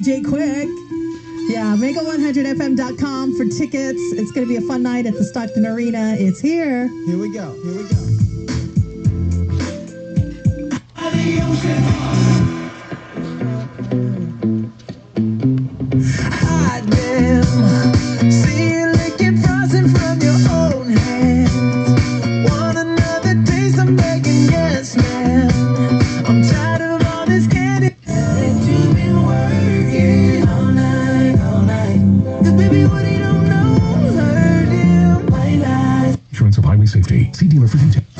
DJ Quick. Yeah, Mega100FM.com for tickets. It's going to be a fun night at the Stockton Arena. It's here. Here we go. Here we go. Hide them. See you licking frosting from your own hands. Want another taste? I'm begging, yes, man. I'm tired of all this candy. You've been working all night, all night. The baby, what he don't know hurt him. My life. Insurance of highway safety. See dealer for details.